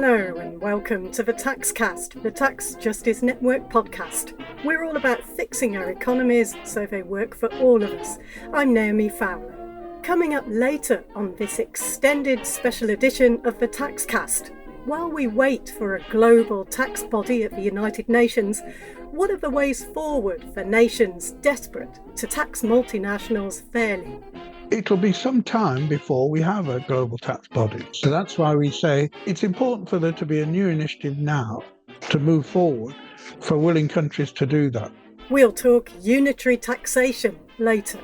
Hello and welcome to the Taxcast, the Tax Justice Network podcast. We're all about fixing our economies so they work for all of us. I'm Naomi Fowler. Coming up later on this extended special edition of the Taxcast, while we wait for a global tax body at the United Nations, what are the ways forward for nations desperate to tax multinationals fairly? It'll be some time before we have a global tax body. So that's why we say it's important for there to be a new initiative now to move forward for willing countries to do that. We'll talk unitary taxation later.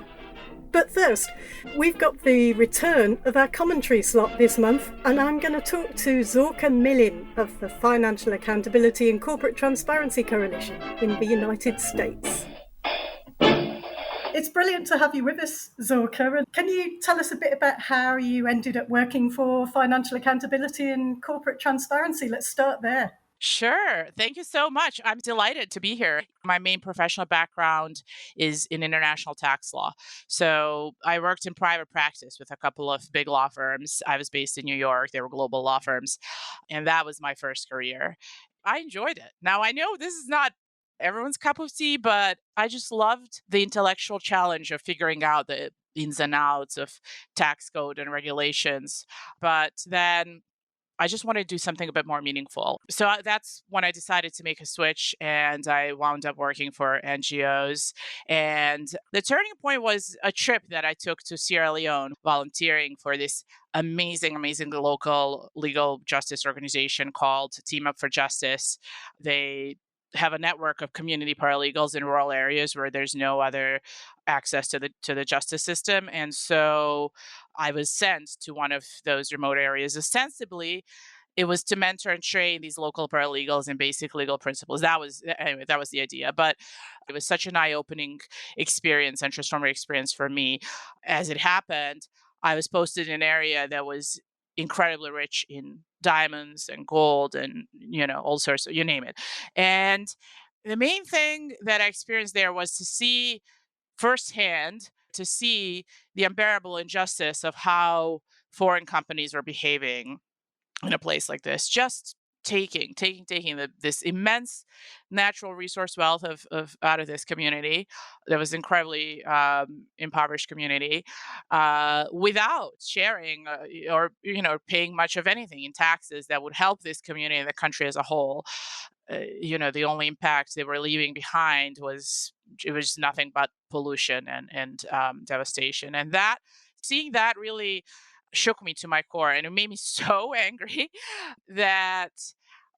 But first, we've got the return of our commentary slot this month, and I'm going to talk to Zorka Milin of the Financial Accountability and Corporate Transparency Coalition in the United States. It's brilliant to have you with us, Zorka. And can you tell us a bit about how you ended up working for financial accountability and corporate transparency? Let's start there. Sure. Thank you so much. I'm delighted to be here. My main professional background is in international tax law. So I worked in private practice with a couple of big law firms. I was based in New York. They were global law firms. And that was my first career. I enjoyed it. Now, I know this is not everyone's cup of tea, but I just loved the intellectual challenge of figuring out the ins and outs of tax code and regulations. But then I just wanted to do something a bit more meaningful. So that's when I decided to make a switch, and I wound up working for NGOs. And the turning point was a trip that I took to Sierra Leone, volunteering for this amazing local legal justice organization called Team Up for Justice. They have a network of community paralegals in rural areas where there's no other access to the justice system. And so I was sent to one of those remote areas. Ostensibly, it was to mentor and train these local paralegals in basic legal principles. That was the idea. But it was such an eye-opening experience and transformative experience for me. As it happened, I was posted in an area that was incredibly rich in diamonds and gold and, all sorts of, you name it. And the main thing that I experienced there was to see firsthand, to see the unbearable injustice of how foreign companies were behaving in a place like this, just taking this immense natural resource wealth of out of this community that was incredibly impoverished community without sharing or paying much of anything in taxes that would help this community and the country as a whole. The only impact they were leaving behind was nothing but pollution and devastation, and seeing that really shook me to my core, and it made me so angry that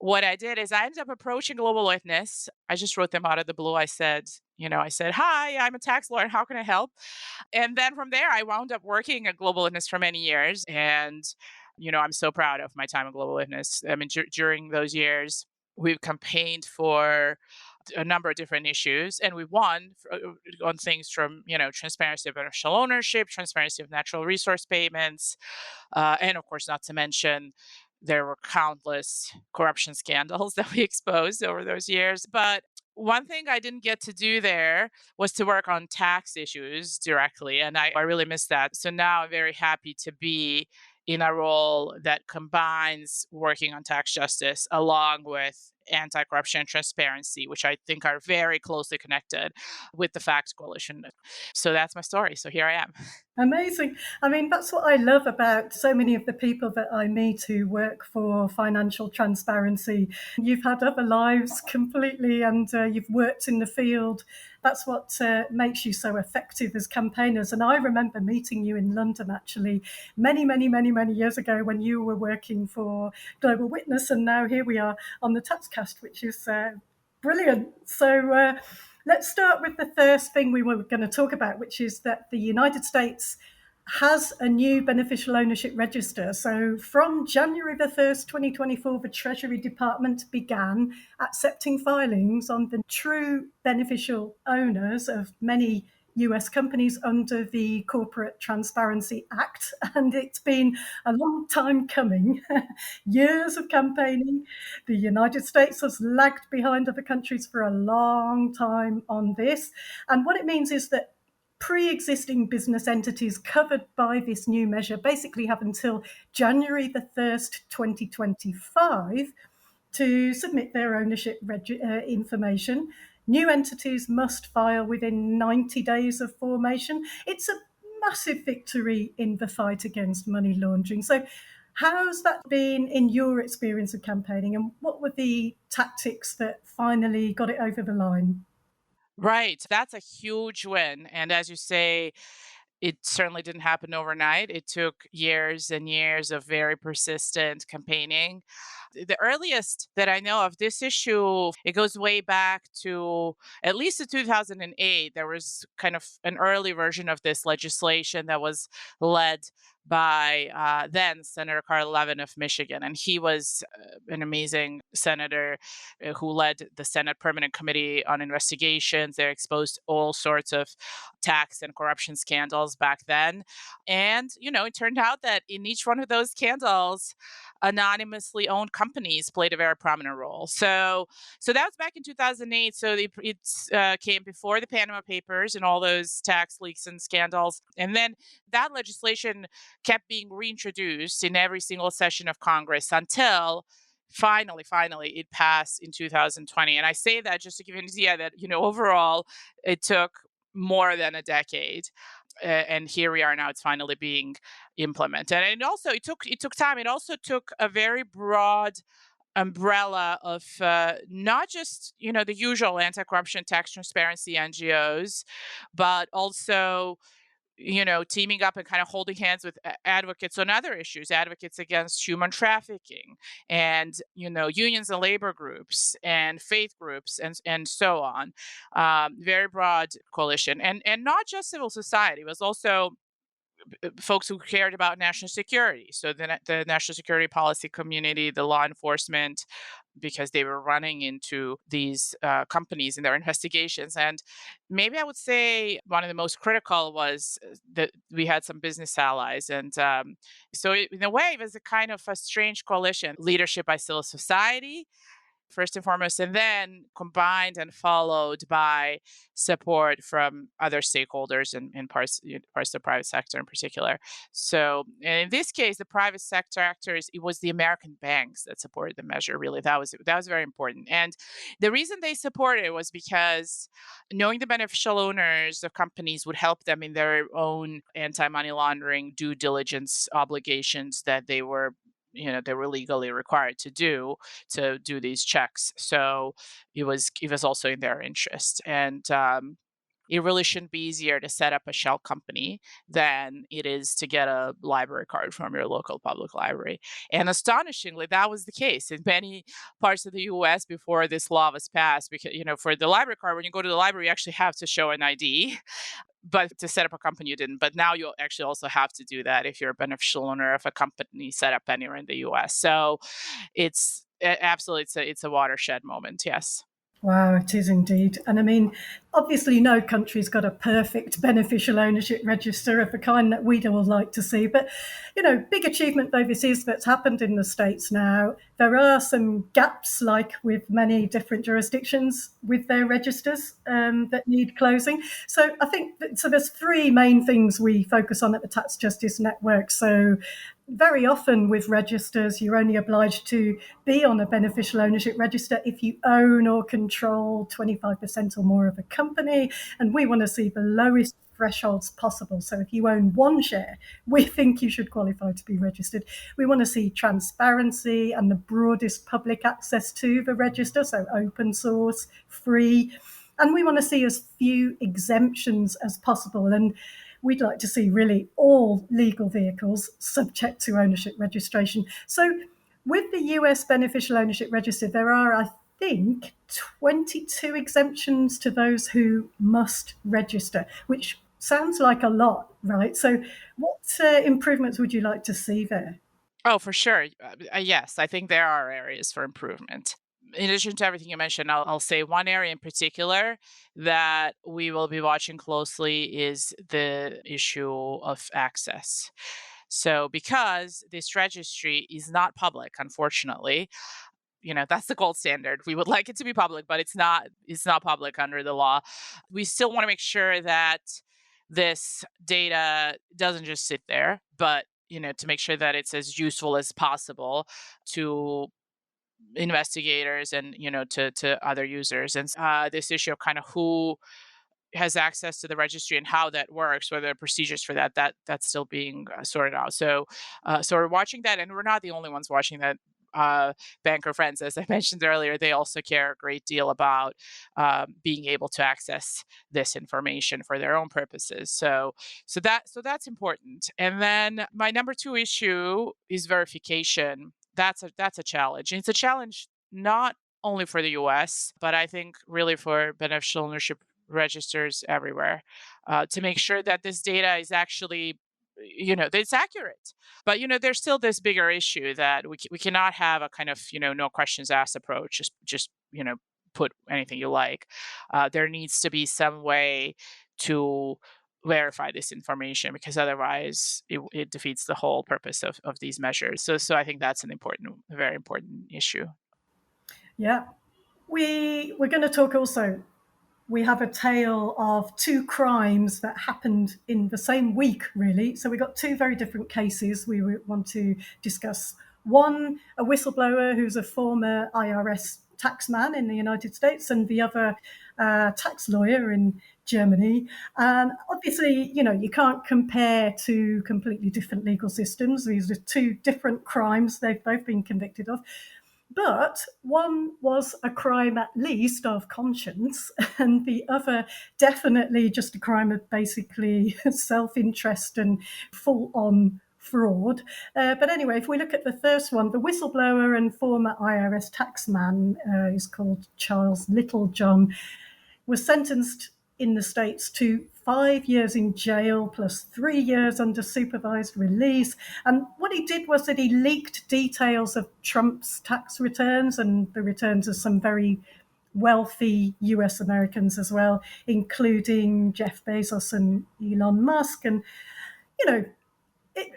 what I did is I ended up approaching Global Witness. I just wrote them out of the blue. I said, hi, I'm a tax lawyer. How can I help? And then from there, I wound up working at Global Witness for many years. And, I'm so proud of my time at Global Witness. I mean, during those years, we've campaigned for a number of different issues, and we won on things from, transparency of beneficial ownership, transparency of natural resource payments, and of course, not to mention, there were countless corruption scandals that we exposed over those years. But one thing I didn't get to do there was to work on tax issues directly, and I really missed that. So now I'm very happy to be in a role that combines working on tax justice along with anti-corruption and transparency, which I think are very closely connected with the Facts Coalition. So that's my story. So here I am. Amazing. I mean, that's what I love about so many of the people that I meet who work for financial transparency. You've had other lives completely, and you've worked in the field. That's what makes you so effective as campaigners. And I remember meeting you in London, actually, many years ago when you were working for Global Witness. And now here we are on the Taxcast, which is brilliant. So let's start with the first thing we were going to talk about, which is that the United States has a new beneficial ownership register. So from January the 1st, 2024, the Treasury Department began accepting filings on the true beneficial owners of many US companies under the Corporate Transparency Act. And it's been a long time coming, years of campaigning. The United States has lagged behind other countries for a long time on this. And what it means is that pre-existing business entities covered by this new measure basically have until January the 1st, 2025 to submit their ownership information. New entities must file within 90 days of formation. It's a massive victory in the fight against money laundering. So how's that been in your experience of campaigning, and what were the tactics that finally got it over the line? Right. That's a huge win. And as you say, it certainly didn't happen overnight. It took years and years of very persistent campaigning. The earliest that I know of this issue, it goes way back to at least to 2008. There was kind of an early version of this legislation that was led by then Senator Carl Levin of Michigan. And he was an amazing senator who led the Senate Permanent Committee on Investigations. They exposed all sorts of tax and corruption scandals back then. And, it turned out that in each one of those scandals, anonymously owned companies played a very prominent role. So that was back in 2008. So it came before the Panama Papers and all those tax leaks and scandals. And then that legislation kept being reintroduced in every single session of Congress until finally it passed in 2020. And I say that just to give you an idea that, overall, it took more than a decade. And here we are now, it's finally being implemented. And also it took time. It also took a very broad umbrella of not just the usual anti-corruption, tax transparency NGOs, but also teaming up and kind of holding hands with advocates on other issues, advocates against human trafficking, and unions and labor groups and faith groups and so on. Very broad coalition, and not just civil society. It was also folks who cared about national security. So the national security policy community, the law enforcement, because they were running into these companies in their investigations. And maybe I would say one of the most critical was that we had some business allies. And in a way, it was a kind of a strange coalition, leadership by civil society, first and foremost, and then combined and followed by support from other stakeholders and parts of the private sector in particular. So in this case, the private sector actors, it was the American banks that supported the measure. Really, that was very important. And the reason they supported it was because knowing the beneficial owners of companies would help them in their own anti-money laundering due diligence obligations that they were legally required to do these checks. So it was also in their interest. And it really shouldn't be easier to set up a shell company than it is to get a library card from your local public library. And astonishingly, that was the case in many parts of the US before this law was passed. Because, for the library card, when you go to the library, you actually have to show an ID. But to set up a company, you didn't. But now you'll actually also have to do that if you're a beneficial owner of a company set up anywhere in the US. So absolutely, it's a watershed moment. Yes. Wow, it is indeed. And I mean, obviously, no country's got a perfect beneficial ownership register of the kind that we'd all like to see. But, big achievement though this is that's happened in the States now. There are some gaps, like with many different jurisdictions with their registers that need closing. So I think there's three main things we focus on at the Tax Justice Network. So very often with registers, you're only obliged to be on a beneficial ownership register if you own or control 25% or more of a company. And we want to see the lowest thresholds possible. So if you own one share, we think you should qualify to be registered. We want to see transparency and the broadest public access to the register, so open source, free. And we want to see as few exemptions as possible. And we'd like to see really all legal vehicles subject to ownership registration. So with the US Beneficial Ownership Register, there are, I think, 22 exemptions to those who must register, which sounds like a lot, right? So what improvements would you like to see there? Oh, for sure. Yes, I think there are areas for improvement. In addition to everything you mentioned, I'll say one area in particular that we will be watching closely is the issue of access. So, because this registry is not public, unfortunately, that's the gold standard. We would like it to be public, but it's not public under the law. We still want to make sure that this data doesn't just sit there, but to make sure that it's as useful as possible to investigators and to other users. And this issue of kind of who has access to the registry and how that works, what are the procedures for that's still being sorted out. So we're watching that, and we're not the only ones watching that. Banker friends, as I mentioned earlier, they also care a great deal about being able to access this information for their own purposes. So that's important. And then my number two issue is verification. That's a challenge. And it's a challenge not only for the US, but I think really for beneficial ownership registers everywhere, to make sure that this data is actually, that it's accurate. But there's still this bigger issue that we cannot have a kind of no questions asked approach. Just put anything you like. There needs to be some way to verify this information, because otherwise it defeats the whole purpose of these measures. So I think that's a very important issue. Yeah. We're going to talk also. We have a tale of two crimes that happened in the same week, really. So we got two very different cases we want to discuss. One, a whistleblower who's a former IRS taxman in the United States, and the other, tax lawyer in Germany. And obviously, you can't compare two completely different legal systems. These are two different crimes they've both been convicted of. But one was a crime, at least, of conscience, and the other definitely just a crime of basically self interest and full on fraud. But anyway, if we look at the first one, the whistleblower and former IRS taxman is called Charles Littlejohn, was sentenced in the States to 5 years in jail plus 3 years under supervised release. And what he did was that he leaked details of Trump's tax returns and the returns of some very wealthy US Americans as well, including Jeff Bezos and Elon Musk. And, you know,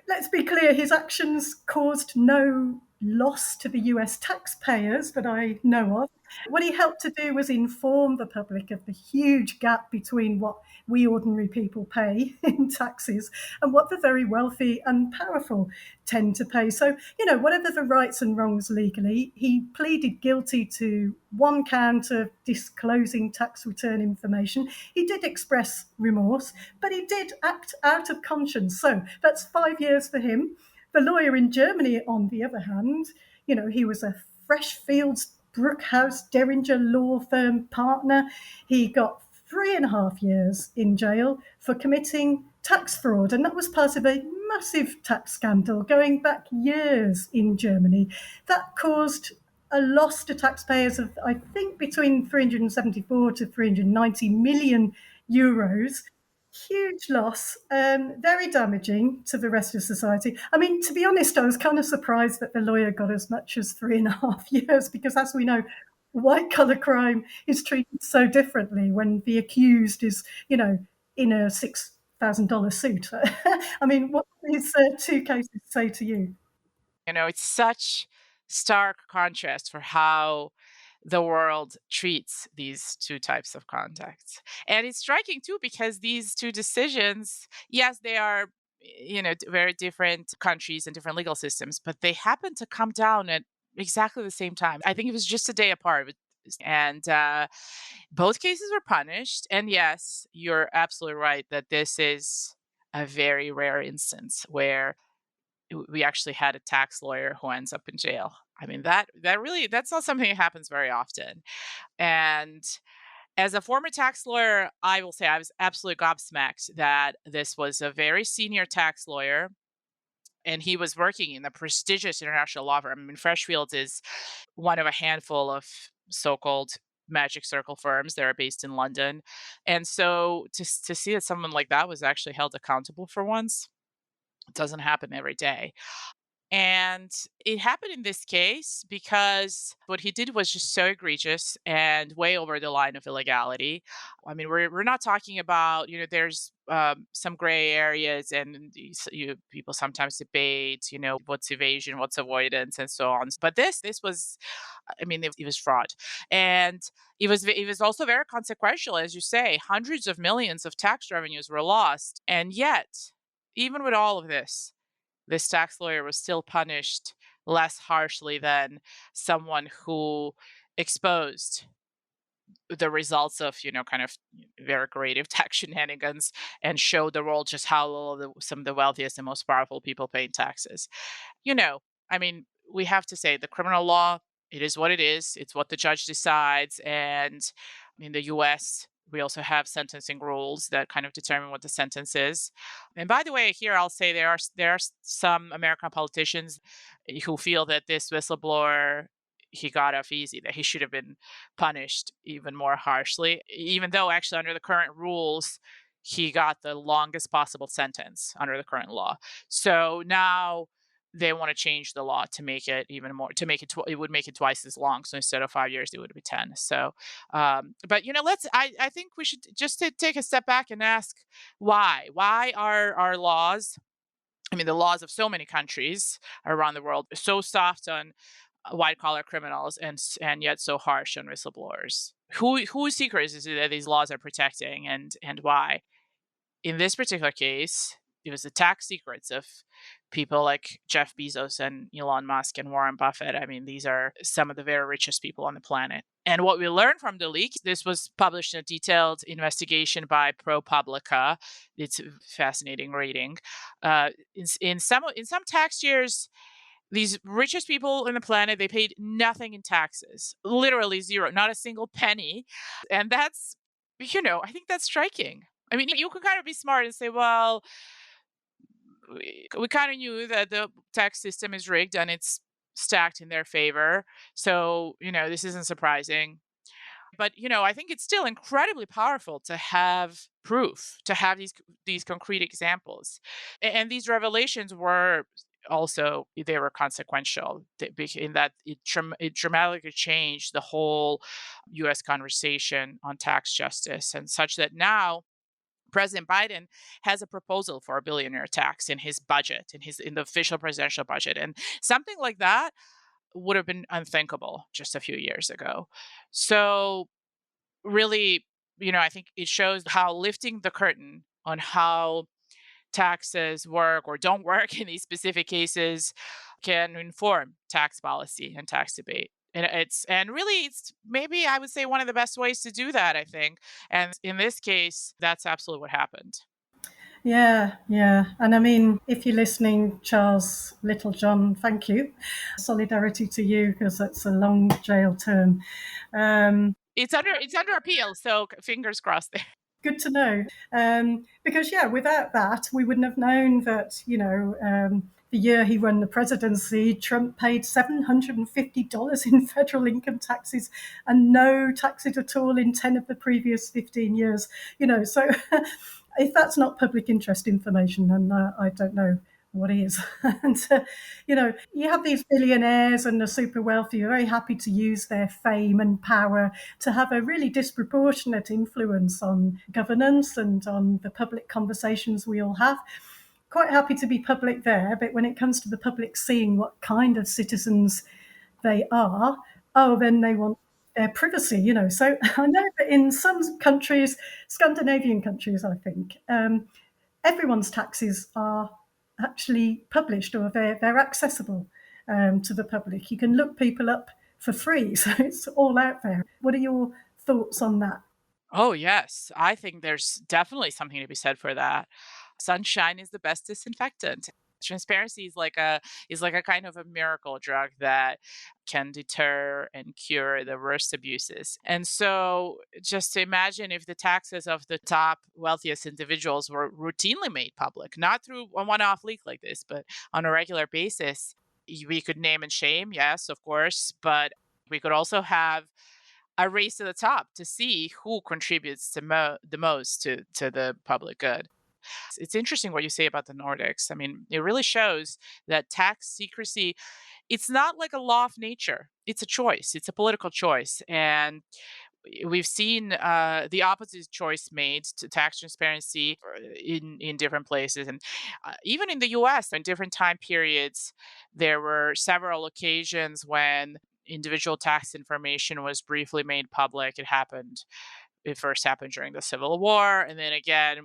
let's be clear, his actions caused no loss to the US taxpayers that I know of. What he helped to do was inform the public of the huge gap between what we ordinary people pay in taxes and what the very wealthy and powerful tend to pay. So, whatever the rights and wrongs legally, he pleaded guilty to one count of disclosing tax return information. He did express remorse, but he did act out of conscience. So that's 5 years for him. The lawyer in Germany, on the other hand, he was a Freshfields Brookhouse Derringer law firm partner. He got 3.5 years in jail for committing tax fraud, and that was part of a massive tax scandal going back years in Germany that caused a loss to taxpayers of, I think, between 374 to 390 million euros. Huge loss, very damaging to the rest of society. I mean, to be honest, I was kind of surprised that the lawyer got as much as 3.5 years, because, as we know, white collar crime is treated so differently when the accused is, in a $6,000 suit. I mean, what do these two cases say to you? It's such stark contrast for how the world treats these two types of contacts. And it's striking too, because these two decisions, yes, they are, very different countries and different legal systems, but they happen to come down at exactly the same time. I think it was just a day apart. And both cases were punished. And yes, you're absolutely right that this is a very rare instance where we actually had a tax lawyer who ends up in jail. I mean, that's not something that happens very often. And as a former tax lawyer, I will say I was absolutely gobsmacked that this was a very senior tax lawyer, and he was working in a prestigious international law firm. I mean, Freshfields is one of a handful of so-called magic circle firms that are based in London. And so to see that someone like that was actually held accountable for once, it doesn't happen every day. And it happened in this case because what he did was just so egregious and way over the line of illegality. I mean, we're not talking about, there's some gray areas, and people sometimes debate, what's evasion, what's avoidance, and so on. But this was, I mean, it was fraud, and it was also very consequential, as you say. Hundreds of millions of tax revenues were lost, and yet, even with all of this tax lawyer was still punished less harshly than someone who exposed the results of, kind of very creative tax shenanigans and showed the world just how little some of the wealthiest and most powerful people pay in taxes. You know, I mean, we have to say the criminal law, it is what it is. It's what the judge decides. And in the US, we also have sentencing rules that kind of determine what the sentence is. And by the way, here I'll say there are some American politicians who feel that this whistleblower, he got off easy, that he should have been punished even more harshly, even though actually under the current rules, he got the longest possible sentence under the current law. So now they want to change the law to make it even more, to make it it would make it twice as long. So instead of 5 years, it would be 10. So but I think we should just take a step back and ask why are our laws, I mean the laws of so many countries around the world, so soft on white collar criminals and yet so harsh on whistleblowers. Whose secrets is it that these laws are protecting, and why? In this particular case, it was the tax secrets of people like Jeff Bezos and Elon Musk and Warren Buffett. I mean, these are some of the very richest people on the planet. And what we learned from the leak, this was published in a detailed investigation by ProPublica. It's a fascinating reading. In some tax years, these richest people on the planet, they paid nothing in taxes, literally zero, not a single penny. And that's, I think that's striking. I mean, you can kind of be smart and say, well, we kind of knew that the tax system is rigged and it's stacked in their favor. So, this isn't surprising. But, I think it's still incredibly powerful to have proof, to have these concrete examples. And these revelations were also, they were consequential in that it dramatically changed the whole US conversation on tax justice, and such that now President Biden has a proposal for a billionaire tax in his budget, in the official presidential budget. And something like that would have been unthinkable just a few years ago. So really, I think it shows how lifting the curtain on how taxes work or don't work in these specific cases can inform tax policy and tax debate. And really it's maybe, I would say, one of the best ways to do that, I think. And in this case, that's absolutely what happened. Yeah, yeah. And I mean, if you're listening, Charles Littlejohn, thank you. Solidarity to you, because that's a long jail term. It's under appeal, so fingers crossed there. Good to know. Because, yeah, without that, we wouldn't have known that, the year he won the presidency, Trump paid $750 in federal income taxes and no taxes at all in 10 of the previous 15 years. So if that's not public interest information, then I don't know what is. And, you have these billionaires and the super wealthy who are very happy to use their fame and power to have a really disproportionate influence on governance and on the public conversations we all have. Quite happy to be public there, but when it comes to the public seeing what kind of citizens they are, then they want their privacy. So I know that in some countries, Scandinavian countries, I think, everyone's taxes are actually published, or they're accessible to the public. You can look people up for free, so it's all out there. What are your thoughts on that? Oh, yes. I think there's definitely something to be said for that. Sunshine is the best disinfectant. Transparency is like a kind of a miracle drug that can deter and cure the worst abuses. And so just imagine if the taxes of the top wealthiest individuals were routinely made public, not through a one-off leak like this, but on a regular basis. We could name and shame, yes, of course, but we could also have a race to the top to see who contributes the most to the public good. It's interesting what you say about the Nordics. I mean, it really shows that tax secrecy, it's not like a law of nature. It's a choice. It's a political choice. And we've seen the opposite choice made to tax transparency in different places, and even in the U.S. in different time periods, there were several occasions when individual tax information was briefly made public. It first happened during the Civil War, and then again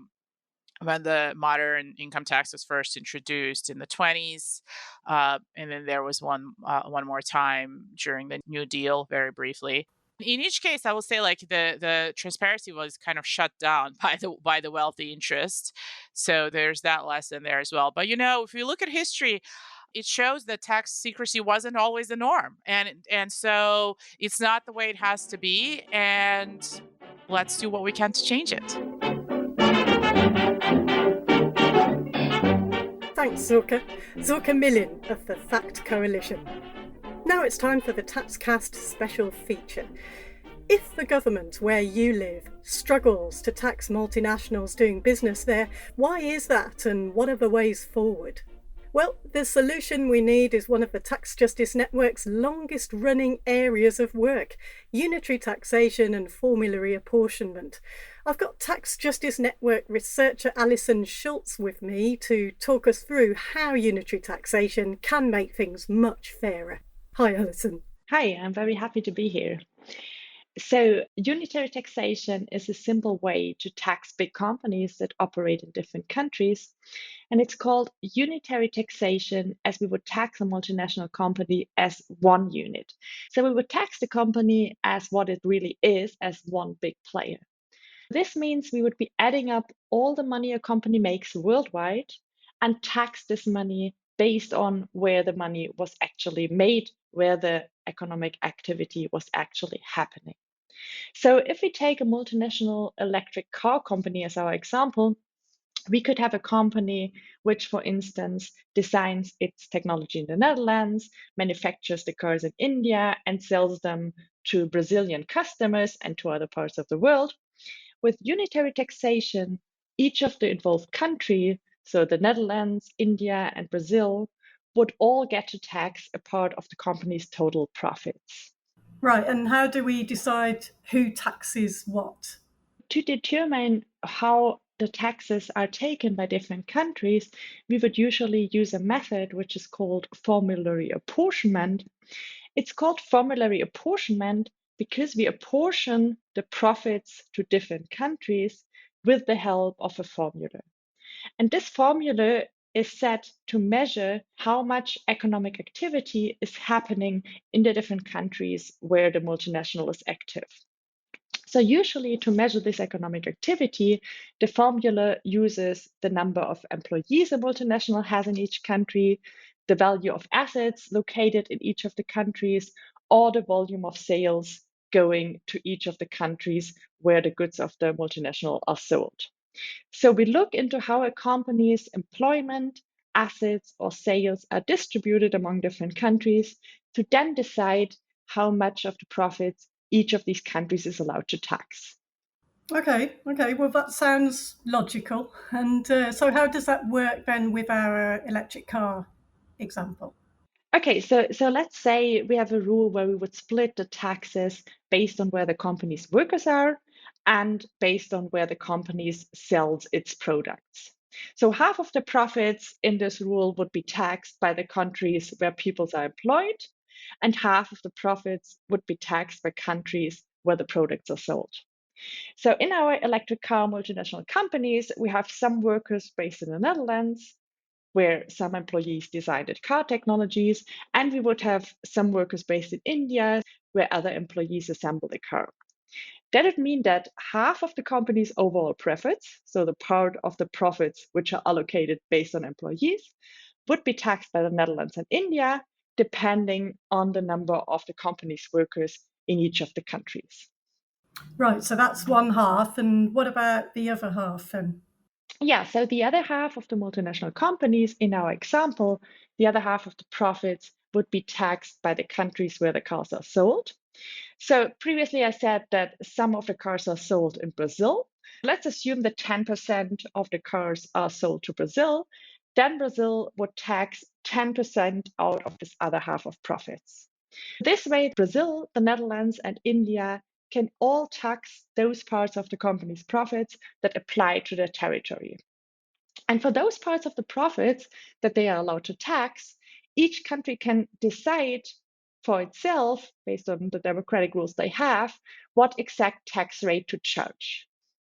when the modern income tax was first introduced in the 20s, and then there was one more time during the New Deal, very briefly. In each case, I will say like the transparency was kind of shut down by the wealthy interest. So there's that lesson there as well. But if you look at history, it shows that tax secrecy wasn't always the norm, and so it's not the way it has to be. And let's do what we can to change it. Thanks, Zorka. Zorka Milin of the Fact Coalition. Now it's time for the Taxcast special feature. If the government where you live struggles to tax multinationals doing business there, why is that and what are the ways forward? Well, the solution we need is one of the Tax Justice Network's longest running areas of work, unitary taxation and formulary apportionment. I've got Tax Justice Network researcher Alison Schultz with me to talk us through how unitary taxation can make things much fairer. Hi, Alison. Hi, I'm very happy to be here. So, unitary taxation is a simple way to tax big companies that operate in different countries. And it's called unitary taxation as we would tax a multinational company as one unit. So, we would tax the company as what it really is, as one big player. This means we would be adding up all the money a company makes worldwide and tax this money based on where the money was actually made, where the economic activity was actually happening. So if we take a multinational electric car company as our example, we could have a company which, for instance, designs its technology in the Netherlands, manufactures the cars in India, and sells them to Brazilian customers and to other parts of the world. With unitary taxation, each of the involved countries, so the Netherlands, India, and Brazil, would all get to tax a part of the company's total profits. Right, and how do we decide who taxes what? To determine how the taxes are taken by different countries, we would usually use a method which is called formulary apportionment. It's called formulary apportionment because we apportion the profits to different countries with the help of a formula. And this formula is set to measure how much economic activity is happening in the different countries where the multinational is active. So usually to measure this economic activity, the formula uses the number of employees a multinational has in each country, the value of assets located in each of the countries, or the volume of sales going to each of the countries where the goods of the multinational are sold. So we look into how a company's employment, assets, or sales are distributed among different countries to then decide how much of the profits each of these countries is allowed to tax. Okay, well, that sounds logical. And so how does that work then with our electric car example? Okay, so let's say we have a rule where we would split the taxes based on where the company's workers are and based on where the company sells its products. So half of the profits in this rule would be taxed by the countries where people are employed, and half of the profits would be taxed by countries where the products are sold. So in our electric car multinational companies, we have some workers based in the Netherlands, where some employees designed car technologies, and we would have some workers based in India, where other employees assemble the car. That would mean that half of the company's overall profits, so the part of the profits which are allocated based on employees, would be taxed by the Netherlands and India, depending on the number of the company's workers in each of the countries. Right, so that's one half. And what about the other half then? Yeah, so the other half of the multinational companies in our example, the other half of the profits would be taxed by the countries where the cars are sold. So previously I said that some of the cars are sold in Brazil Let's assume that 10% of the cars are sold to Brazil. Then Brazil would tax 10% out of this other half of profits. This way, Brazil, the Netherlands, and India can all tax those parts of the company's profits that apply to their territory. And for those parts of the profits that they are allowed to tax, each country can decide for itself, based on the democratic rules they have, what exact tax rate to charge.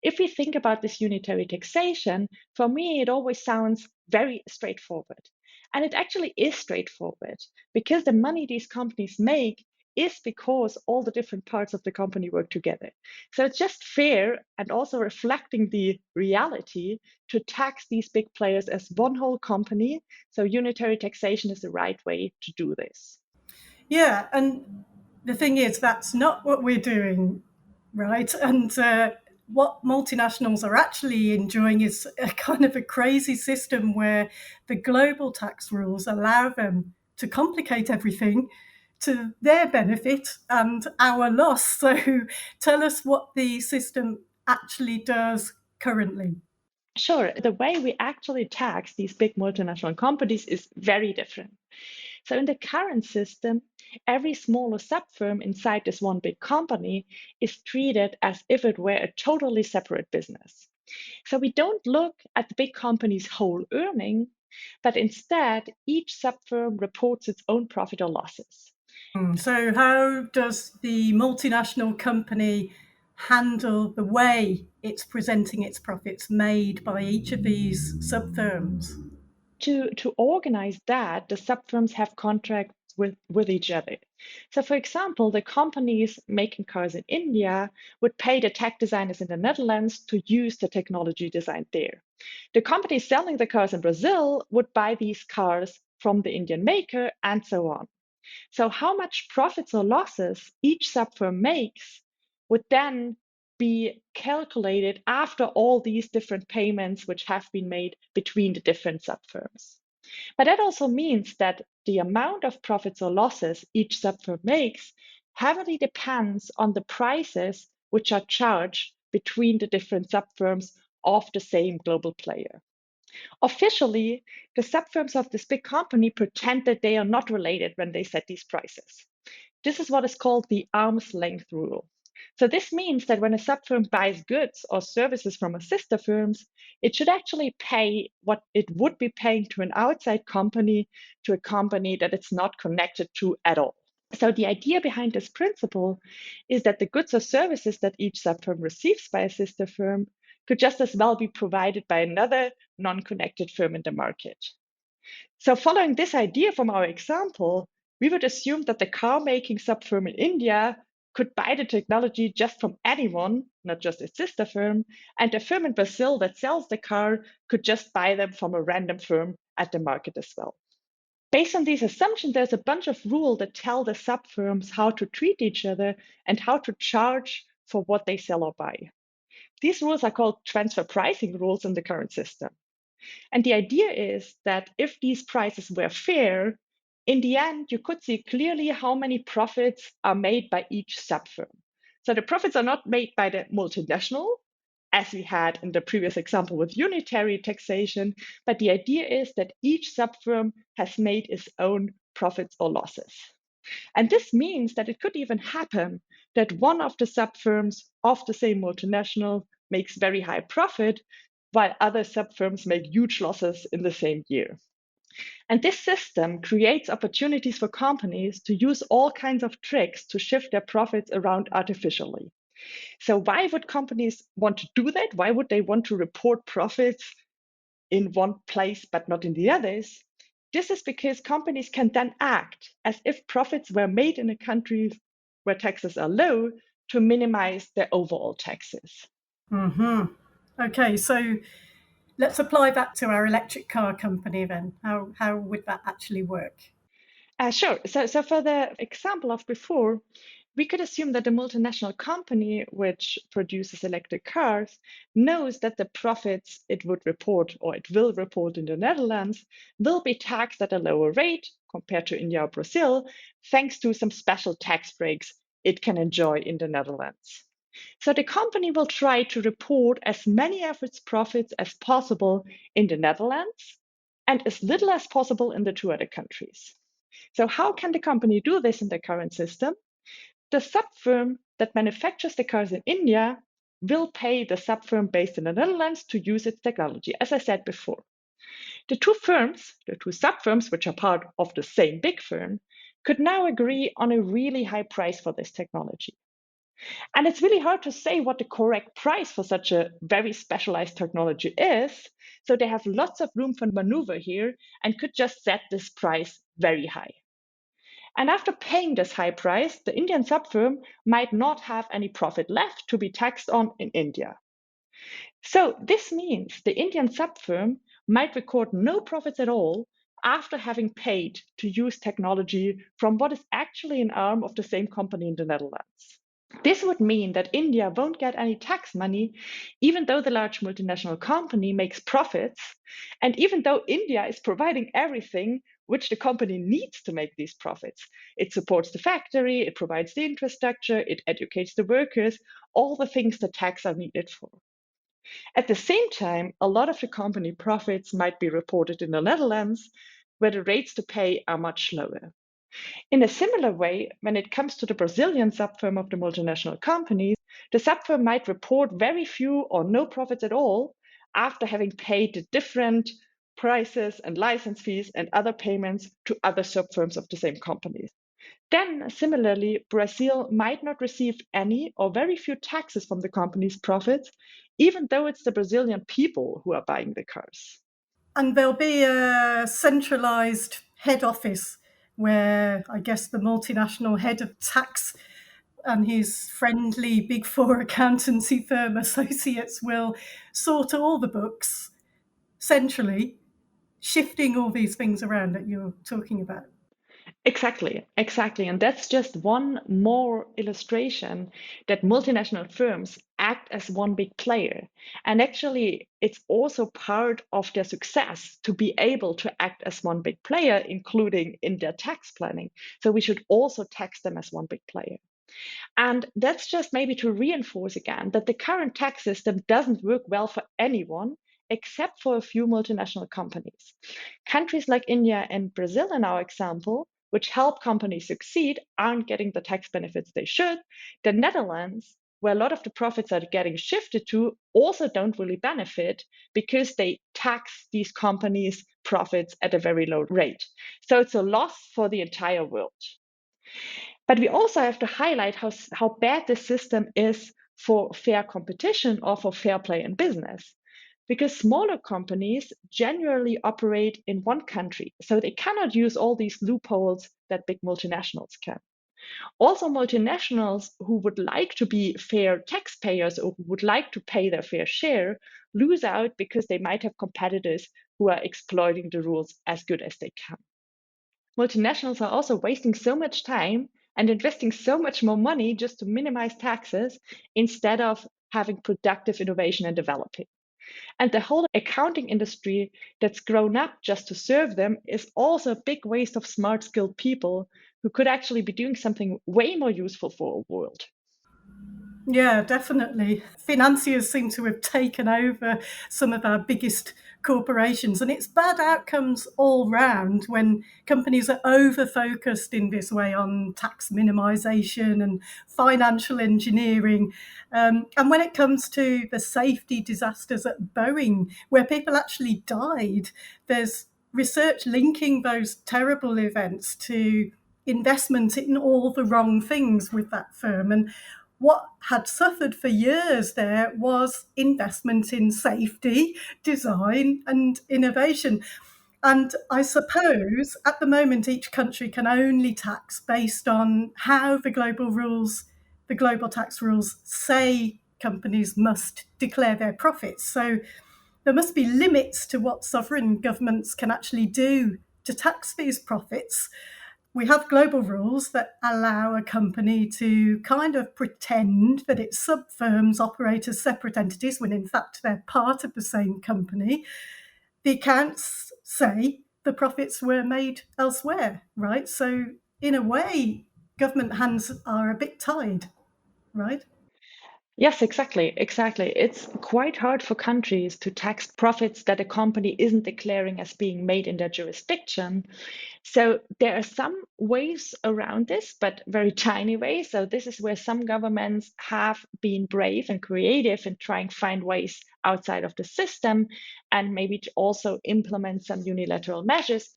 If we think about this unitary taxation, for me, it always sounds very straightforward. And it actually is straightforward because the money these companies make is because all the different parts of the company work together. So it's just fair and also reflecting the reality to tax these big players as one whole company. So unitary taxation is the right way to do this. Yeah, and the thing is, that's not what we're doing, right? And what multinationals are actually enjoying is a kind of a crazy system where the global tax rules allow them to complicate everything to their benefit and our loss. So tell us what the system actually does currently. Sure, the way we actually tax these big multinational companies is very different. So in the current system, every smaller sub-firm inside this one big company is treated as if it were a totally separate business. So we don't look at the big company's whole earning, but instead each sub-firm reports its own profit or losses. So how does the multinational company handle the way it's presenting its profits made by each of these sub-firms? To organize that, the sub-firms have contracts with each other. So for example, the companies making cars in India would pay the tech designers in the Netherlands to use the technology designed there. The companies selling the cars in Brazil would buy these cars from the Indian maker and so on. So how much profits or losses each sub-firm makes would then be calculated after all these different payments which have been made between the different sub-firms. But that also means that the amount of profits or losses each sub-firm makes heavily depends on the prices which are charged between the different sub-firms of the same global player. Officially, the sub-firms of this big company pretend that they are not related when they set these prices. This is what is called the arm's length rule. So this means that when a sub-firm buys goods or services from a sister firms, it should actually pay what it would be paying to an outside company to a company that it's not connected to at all. So the idea behind this principle is that the goods or services that each sub-firm receives by a sister firm could just as well be provided by another non-connected firm in the market. So following this idea from our example, we would assume that the car-making sub-firm in India could buy the technology just from anyone, not just its sister firm, and the firm in Brazil that sells the car could just buy them from a random firm at the market as well. Based on these assumptions, there's a bunch of rules that tell the sub-firms how to treat each other and how to charge for what they sell or buy. These rules are called transfer pricing rules in the current system. And the idea is that if these prices were fair, in the end, you could see clearly how many profits are made by each sub-firm. So the profits are not made by the multinational, as we had in the previous example with unitary taxation, but the idea is that each sub-firm has made its own profits or losses. And this means that it could even happen that one of the sub-firms of the same multinational makes very high profit, while other sub-firms make huge losses in the same year. And this system creates opportunities for companies to use all kinds of tricks to shift their profits around artificially. So why would companies want to do that? Why would they want to report profits in one place but not in the others? This is because companies can then act as if profits were made in a country where taxes are low to minimize their overall taxes. Okay, so let's apply that to our electric car company then. How would that actually work? Sure. So for the example of before, we could assume that the multinational company which produces electric cars knows that the profits it would report or it will report in the Netherlands will be taxed at a lower rate compared to India or Brazil, thanks to some special tax breaks it can enjoy in the Netherlands. So the company will try to report as many of its profits as possible in the Netherlands and as little as possible in the two other countries. So how can the company do this in the current system? The sub-firm that manufactures the cars in India will pay the sub-firm based in the Netherlands to use its technology, as I said before. The two sub-firms, which are part of the same big firm, could now agree on a really high price for this technology. And it's really hard to say what the correct price for such a very specialized technology is. So they have lots of room for maneuver here and could just set this price very high. And after paying this high price, the Indian sub-firm might not have any profit left to be taxed on in India. So this means the Indian sub-firm might record no profits at all after having paid to use technology from what is actually an arm of the same company in the Netherlands. This would mean that India won't get any tax money, even though the large multinational company makes profits, and even though India is providing everything which the company needs to make these profits. It supports the factory, it provides the infrastructure, it educates the workers, all the things that tax are needed for. At the same time, a lot of the company profits might be reported in the Netherlands, where the rates to pay are much lower. In a similar way, when it comes to the Brazilian subfirm of the multinational companies, the subfirm might report very few or no profits at all after having paid the different prices and license fees and other payments to other subfirms of the same companies. Then, similarly, Brazil might not receive any or very few taxes from the company's profits, even though it's the Brazilian people who are buying the cars. And there'll be a centralized head office where I guess the multinational head of tax and his friendly Big Four accountancy firm associates will sort all the books centrally, shifting all these things around that you're talking about. Exactly. And that's just one more illustration that multinational firms act as one big player. And actually, it's also part of their success to be able to act as one big player, including in their tax planning. So we should also tax them as one big player. And that's just maybe to reinforce again that the current tax system doesn't work well for anyone except for a few multinational companies. Countries like India and Brazil, in our example, which help companies succeed, aren't getting the tax benefits they should. The Netherlands, where a lot of the profits are getting shifted to, also don't really benefit because they tax these companies' profits at a very low rate. So it's a loss for the entire world. But we also have to highlight how bad this system is for fair competition or for fair play in business. Because smaller companies generally operate in one country, so they cannot use all these loopholes that big multinationals can. Also, multinationals who would like to be fair taxpayers or who would like to pay their fair share lose out because they might have competitors who are exploiting the rules as good as they can. Multinationals are also wasting so much time and investing so much more money just to minimize taxes instead of having productive innovation and developing. And the whole accounting industry that's grown up just to serve them is also a big waste of smart, skilled people who could actually be doing something way more useful for our world. Yeah, definitely. Financiers seem to have taken over some of our biggest corporations, and it's bad outcomes all round when companies are over-focused in this way on tax minimisation and financial engineering. And when it comes to the safety disasters at Boeing, where people actually died, there's research linking those terrible events to investment in all the wrong things with that firm. And what had suffered for years there was investment in safety, design, and innovation. And I suppose at the moment, each country can only tax based on how the global tax rules say companies must declare their profits. So there must be limits to what sovereign governments can actually do to tax these profits. We have global rules that allow a company to kind of pretend that its sub-firms operate as separate entities when in fact they're part of the same company. The accounts say the profits were made elsewhere, right? So in a way, government hands are a bit tied, right? Yes, exactly. It's quite hard for countries to tax profits that a company isn't declaring as being made in their jurisdiction. So there are some ways around this, but very tiny ways. So this is where some governments have been brave and creative in trying to find ways outside of the system and maybe to also implement some unilateral measures.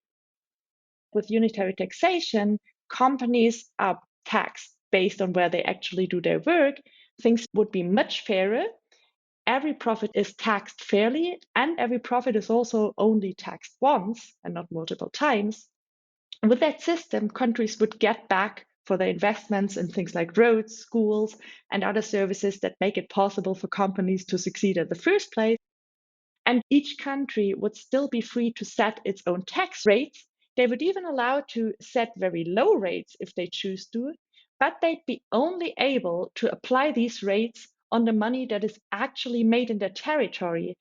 With unitary taxation, companies are taxed based on where they actually do their work. Things would be much fairer. Every profit is taxed fairly, and every profit is also only taxed once and not multiple times. With that system, countries would get back for their investments in things like roads, schools, and other services that make it possible for companies to succeed in the first place. And each country would still be free to set its own tax rates. They would even allow to set very low rates if they choose to, but they'd be only able to apply these rates on the money that is actually made in their territory.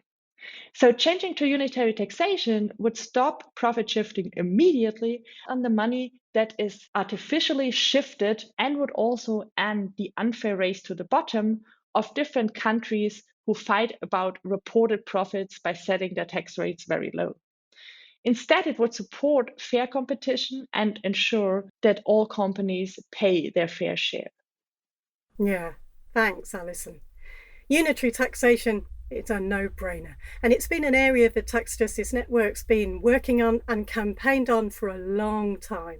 So changing to unitary taxation would stop profit shifting immediately on the money that is artificially shifted and would also end the unfair race to the bottom of different countries who fight about reported profits by setting their tax rates very low. Instead, it would support fair competition and ensure that all companies pay their fair share. Yeah, thanks, Alison. Unitary taxation, it's a no-brainer. And it's been an area the Tax Justice Network's been working on and campaigned on for a long time.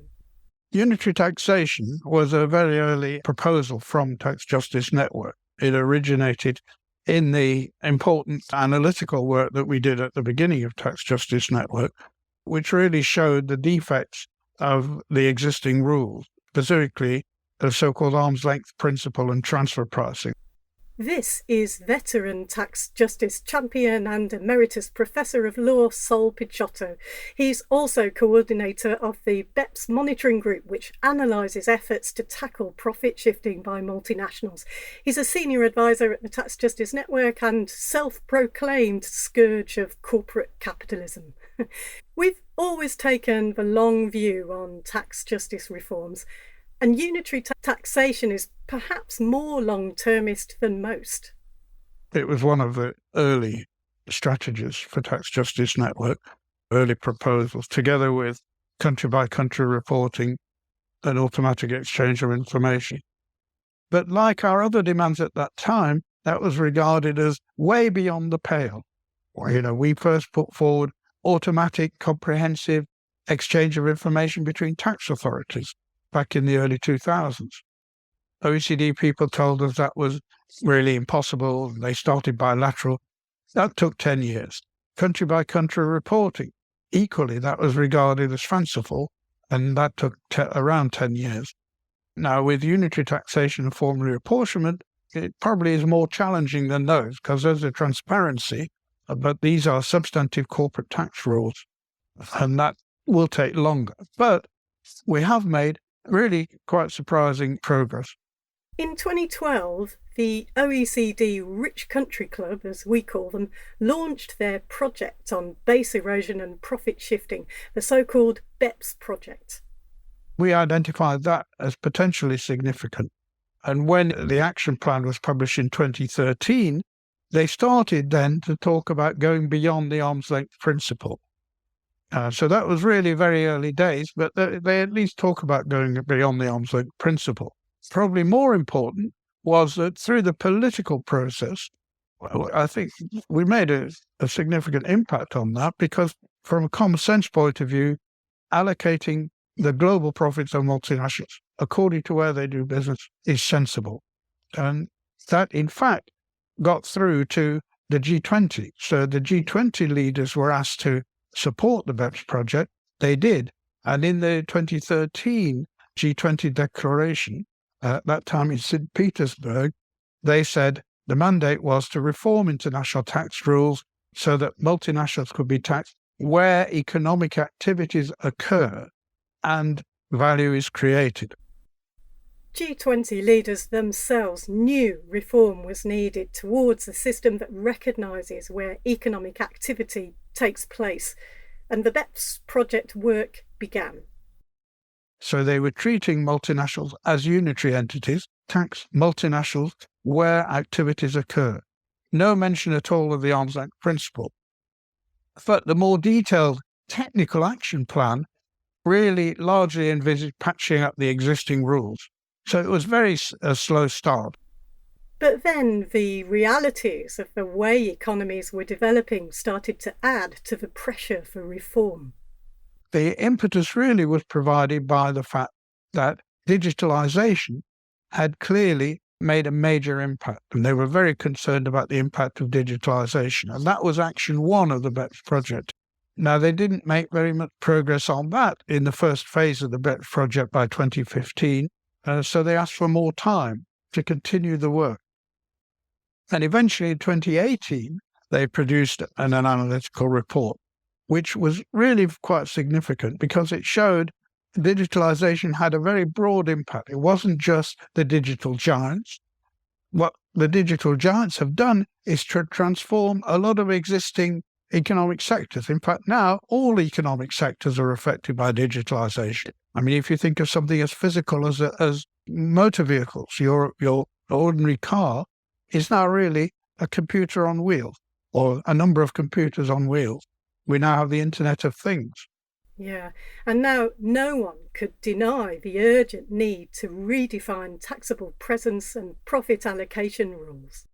Unitary taxation was a very early proposal from Tax Justice Network. It originated in the important analytical work that we did at the beginning of Tax Justice Network, which really showed the defects of the existing rules, specifically the so-called arm's length principle and transfer pricing. This is veteran tax justice champion and Emeritus Professor of Law Sol Picciotto. He's also coordinator of the BEPS monitoring group, which analyses efforts to tackle profit shifting by multinationals. He's a senior advisor at the Tax Justice Network and self-proclaimed scourge of corporate capitalism. We've always taken the long view on tax justice reforms, and unitary taxation is perhaps more long-termist than most. It was one of the early strategies for Tax Justice Network, early proposals, together with country-by-country reporting and automatic exchange of information. But like our other demands at that time, that was regarded as way beyond the pale. We first put forward automatic, comprehensive exchange of information between tax authorities back in the early 2000s. OECD people told us that was really impossible. They started bilateral. That took 10 years. Country-by-country reporting, equally, that was regarded as fanciful, and that took around 10 years. Now, with unitary taxation and formal reapportionment, it probably is more challenging than those, because there's a transparency, but these are substantive corporate tax rules, and that will take longer. But we have made really quite surprising progress. In 2012, the OECD Rich Country Club, as we call them, launched their project on base erosion and profit shifting, the so-called BEPS project. We identified that as potentially significant. And when the action plan was published in 2013, they started then to talk about going beyond the arm's length principle. So that was really very early days, but they at least talk about going beyond the arm's length principle. Probably more important was that through the political process, I think we made a significant impact on that, because from a common sense point of view, allocating the global profits of multinationals according to where they do business is sensible. And that, in fact, got through to the G20. So the G20 leaders were asked to support the BEPS project. They did. And in the 2013 G20 declaration, at that time in St. Petersburg, they said the mandate was to reform international tax rules so that multinationals could be taxed where economic activities occur and value is created. G20 leaders themselves knew reform was needed towards a system that recognises where economic activity takes place, and the BEPS project work began. So they were treating multinationals as unitary entities, tax multinationals where activities occur. No mention at all of the arm's length principle. But the more detailed technical action plan really largely envisaged patching up the existing rules. So it was a slow start. But then the realities of the way economies were developing started to add to the pressure for reform. The impetus really was provided by the fact that digitalization had clearly made a major impact, and they were very concerned about the impact of digitalization. And that was action one of the BEPS project. Now, they didn't make very much progress on that in the first phase of the BEPS project by 2015, so they asked for more time to continue the work. And eventually in 2018, they produced an analytical report, which was really quite significant because it showed digitalization had a very broad impact. It wasn't just the digital giants. What the digital giants have done is to transform a lot of existing economic sectors. In fact, now all economic sectors are affected by digitalization. I mean, if you think of something as physical as motor vehicles, your ordinary car is now really a computer on wheels, or a number of computers on wheels. We now have the Internet of Things. Yeah, and now no one could deny the urgent need to redefine taxable presence and profit allocation rules.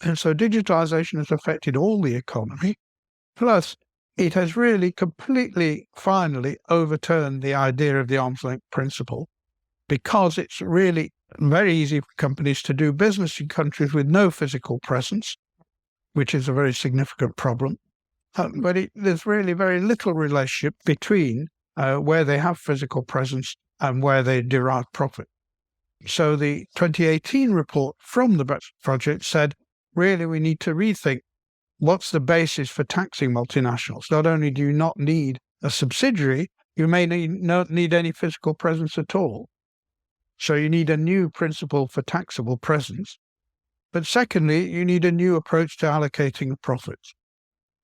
And so digitalization has affected all the economy. Plus, it has really completely, finally overturned the idea of the arm's length principle, because it's really very easy for companies to do business in countries with no physical presence, which is a very significant problem. But there's really very little relationship between where they have physical presence and where they derive profit. So the 2018 report from the BEPS project said, really, we need to rethink what's the basis for taxing multinationals. Not only do you not need a subsidiary, you may not need any physical presence at all. So you need a new principle for taxable presence. But secondly, you need a new approach to allocating the profits.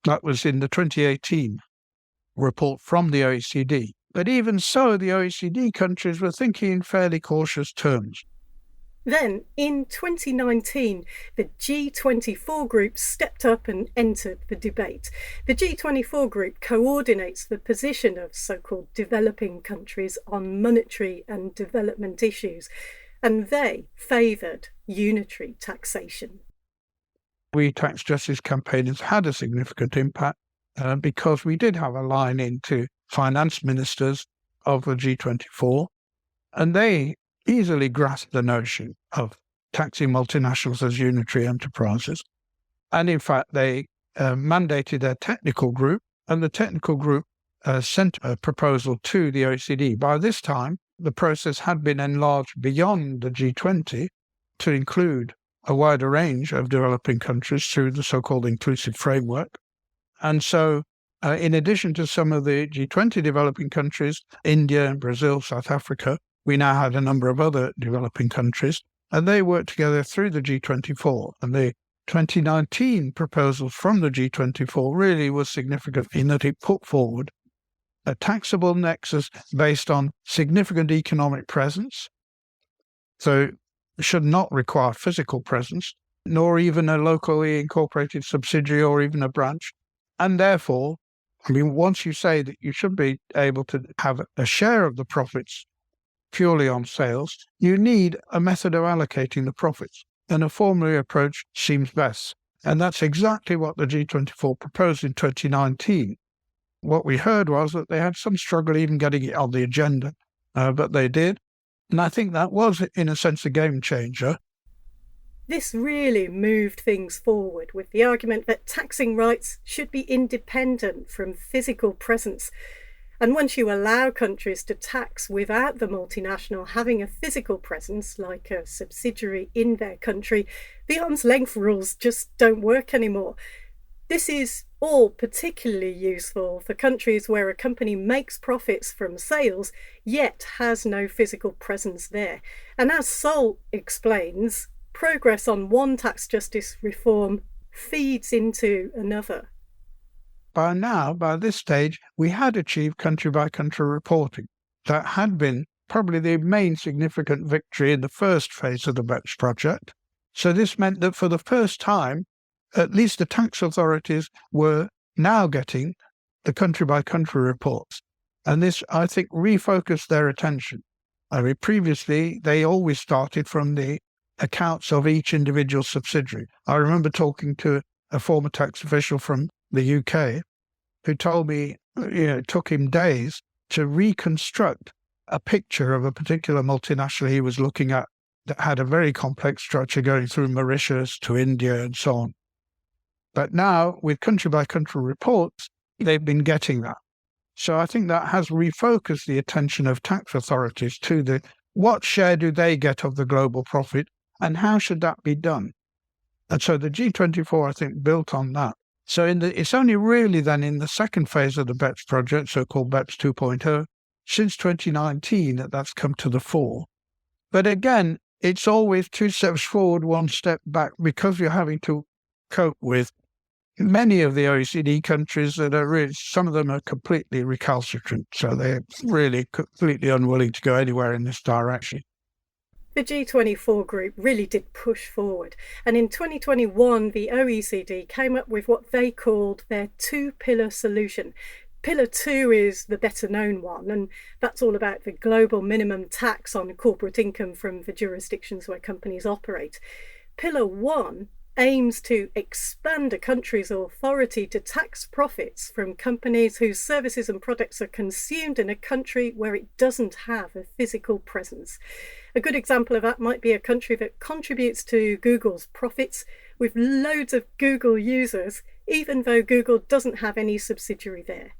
That was in the 2018 report from the OECD. But even so, the OECD countries were thinking in fairly cautious terms. Then, in 2019, the G24 group stepped up and entered the debate. The G24 group coordinates the position of so-called developing countries on monetary and development issues, and they favoured unitary taxation. We Tax Justice campaigners had a significant impact because we did have a line into finance ministers of the G24, and they easily grasped the notion of taxing multinationals as unitary enterprises. And in fact, they mandated a technical group, and the technical group sent a proposal to the OECD. By this time, the process had been enlarged beyond the G20 to include a wider range of developing countries through the so-called inclusive framework. And so, in addition to some of the G20 developing countries, India, Brazil, South Africa, we now had a number of other developing countries, and they worked together through the G24. And the 2019 proposals from the G24 really was significant in that it put forward a taxable nexus based on significant economic presence. So it should not require physical presence, nor even a locally incorporated subsidiary or even a branch. And therefore, I mean, once you say that you should be able to have a share of the profits purely on sales, you need a method of allocating the profits. And a formulary approach seems best. And that's exactly what the G24 proposed in 2019. What we heard was that they had some struggle even getting it on the agenda, but they did. And I think that was, in a sense, a game changer. This really moved things forward with the argument that taxing rights should be independent from physical presence. And once you allow countries to tax without the multinational having a physical presence, like a subsidiary in their country, the arm's length rules just don't work anymore. This is all particularly useful for countries where a company makes profits from sales, yet has no physical presence there. And as Sol explains, progress on one tax justice reform feeds into another. By this stage, we had achieved country-by-country reporting. That had been probably the main significant victory in the first phase of the BEPS project. So this meant that for the first time, at least the tax authorities were now getting the country-by-country reports. And this, I think, refocused their attention. I mean, previously, they always started from the accounts of each individual subsidiary. I remember talking to a former tax official from the UK who told me it took him days to reconstruct a picture of a particular multinational he was looking at that had a very complex structure going through Mauritius to India and so on. But now, with country-by-country reports, they've been getting that. So I think that has refocused the attention of tax authorities to what share do they get of the global profit and how should that be done? And so the G24, I think, built on that. So it's only really then in the second phase of the BEPS project, so-called BEPS 2.0, since 2019 that's come to the fore. But again, it's always 2 steps forward, 1 step back, because you're having to cope with many of the OECD countries that are really, some of them are completely recalcitrant. So they're really completely unwilling to go anywhere in this direction. The G24 group really did push forward. And in 2021, the OECD came up with what they called their 2-pillar solution. Pillar 2 is the better known one, and that's all about the global minimum tax on corporate income from the jurisdictions where companies operate. Pillar 1 aims to expand a country's authority to tax profits from companies whose services and products are consumed in a country where it doesn't have a physical presence. A good example of that might be a country that contributes to Google's profits with loads of Google users, even though Google doesn't have any subsidiary there.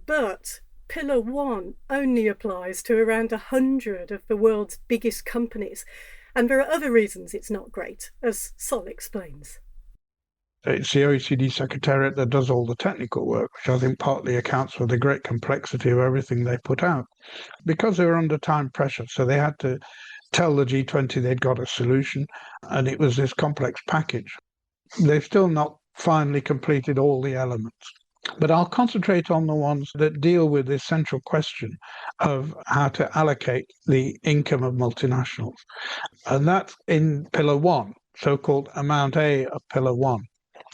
But Pillar 1 only applies to around 100 of the world's biggest companies. And there are other reasons it's not great, as Sol explains. It's the OECD Secretariat that does all the technical work, which I think partly accounts for the great complexity of everything they put out. Because they were under time pressure, so they had to tell the G20 they'd got a solution, and it was this complex package. They've still not finally completed all the elements. But I'll concentrate on the ones that deal with this central question of how to allocate the income of multinationals. And that's in Pillar 1, so-called Amount A of Pillar 1.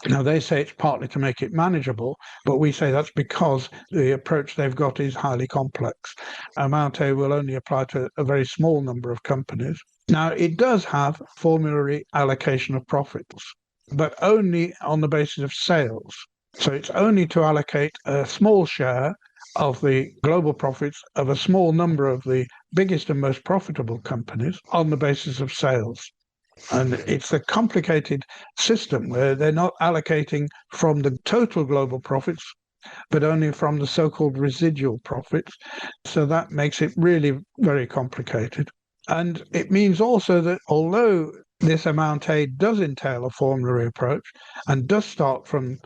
Now, they say it's partly to make it manageable, but we say that's because the approach they've got is highly complex. Amount A will only apply to a very small number of companies. Now, it does have formulary allocation of profits, but only on the basis of sales. So it's only to allocate a small share of the global profits of a small number of the biggest and most profitable companies on the basis of sales. And it's a complicated system where they're not allocating from the total global profits, but only from the so-called residual profits. So that makes it really very complicated. And it means also that although this Amount A does entail a formulary approach and does start from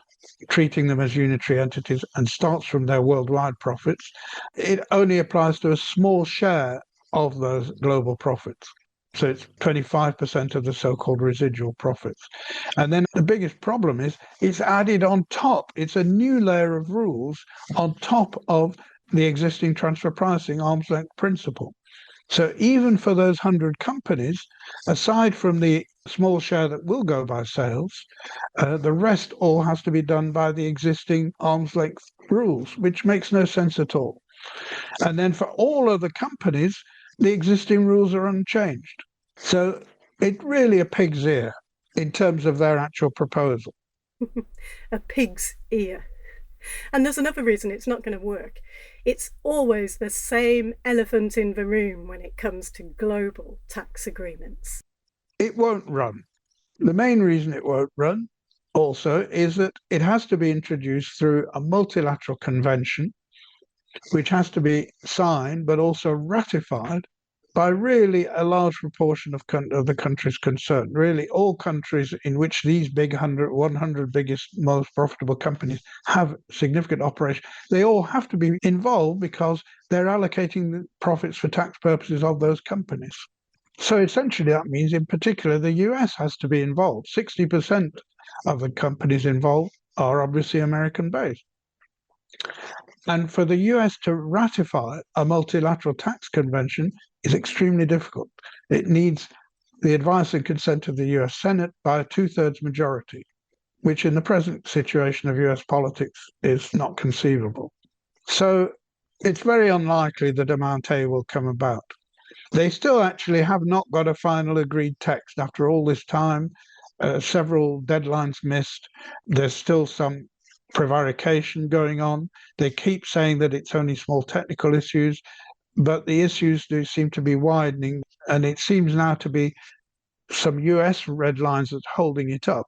treating them as unitary entities and starts from their worldwide profits, it only applies to a small share of those global profits. So it's 25% of the so-called residual profits. And then the biggest problem is it's added on top. It's a new layer of rules on top of the existing transfer pricing arm's length principle. So even for those 100 companies, aside from the small share that will go by sales, the rest all has to be done by the existing arm's length rules, which makes no sense at all. And then for all other companies, the existing rules are unchanged. So it's really a pig's ear in terms of their actual proposal. A pig's ear. And there's another reason it's not going to work. It's always the same elephant in the room when it comes to global tax agreements. It won't run. The main reason it won't run also is that it has to be introduced through a multilateral convention, which has to be signed but also ratified by really a large proportion of the countries concerned. Really, all countries in which these big 100 biggest, most profitable companies have significant operations, they all have to be involved because they're allocating the profits for tax purposes of those companies. So essentially that means, in particular, the US has to be involved. 60% of the companies involved are obviously American-based. And for the US to ratify a multilateral tax convention is extremely difficult. It needs the advice and consent of the US Senate by a 2/3 majority, which in the present situation of US politics is not conceivable. So it's very unlikely that Amount A will come about. They still actually have not got a final agreed text after all this time, several deadlines missed. There's still some prevarication going on. They keep saying that it's only small technical issues, but the issues do seem to be widening, and it seems now to be some US red lines that's holding it up.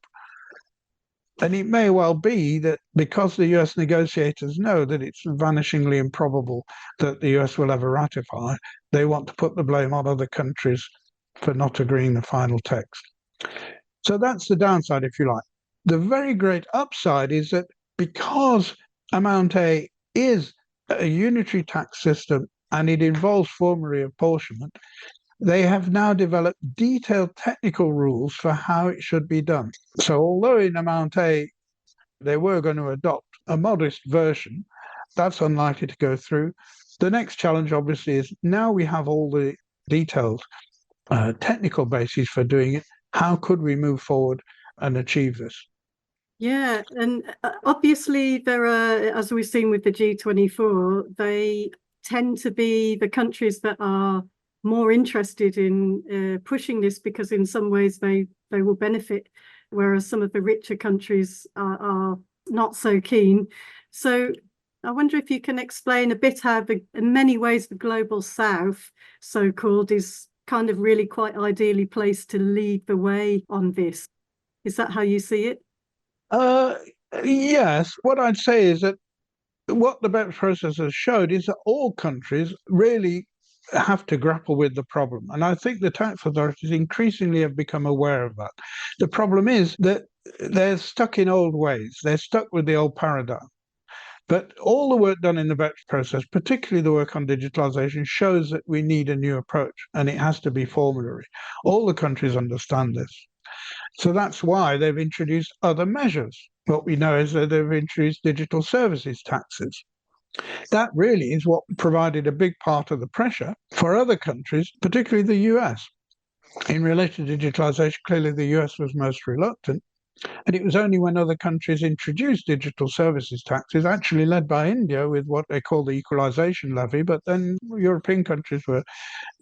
And it may well be that because the US negotiators know that it's vanishingly improbable that the US will ever ratify, they want to put the blame on other countries for not agreeing the final text. So that's the downside, if you like. The very great upside is that because Amount A is a unitary tax system and it involves formulary apportionment, they have now developed detailed technical rules for how it should be done. So although in Amount A they were going to adopt a modest version, that's unlikely to go through. The next challenge, obviously, is now we have all the detailed technical bases for doing it. How could we move forward and achieve this? Yeah, and obviously there are, as we've seen with the G24, they tend to be the countries that are more interested in pushing this because in some ways they will benefit, whereas some of the richer countries are not so keen. So I wonder if you can explain a bit how in many ways the global south, so-called, is kind of really quite ideally placed to lead the way on this. Is that how you see it? Yes. What I'd say is that what the BEPS process has showed is that all countries really have to grapple with the problem. And I think the tax authorities increasingly have become aware of that. The problem is that they're stuck in old ways. They're stuck with the old paradigm. But all the work done in the BEPS process, particularly the work on digitalization, shows that we need a new approach and it has to be formulary. All the countries understand this. So that's why they've introduced other measures. What we know is that they've introduced digital services taxes. That really is what provided a big part of the pressure for other countries, particularly the US. In relation to digitalization, clearly the US was most reluctant. And it was only when other countries introduced digital services taxes, actually led by India with what they call the equalization levy, but then European countries were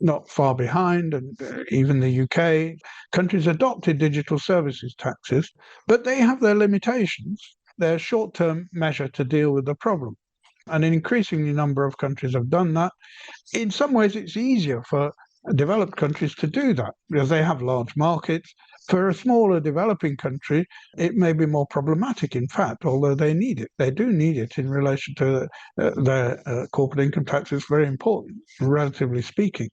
not far behind, and even the UK, countries adopted digital services taxes, but they have their limitations. They're a short-term measure to deal with the problem. And an increasingly number of countries have done that. In some ways, it's easier for developed countries to do that because they have large markets. For a smaller developing country, it may be more problematic, in fact, although they need it. They do need it in relation to their corporate income tax. It's very important, relatively speaking.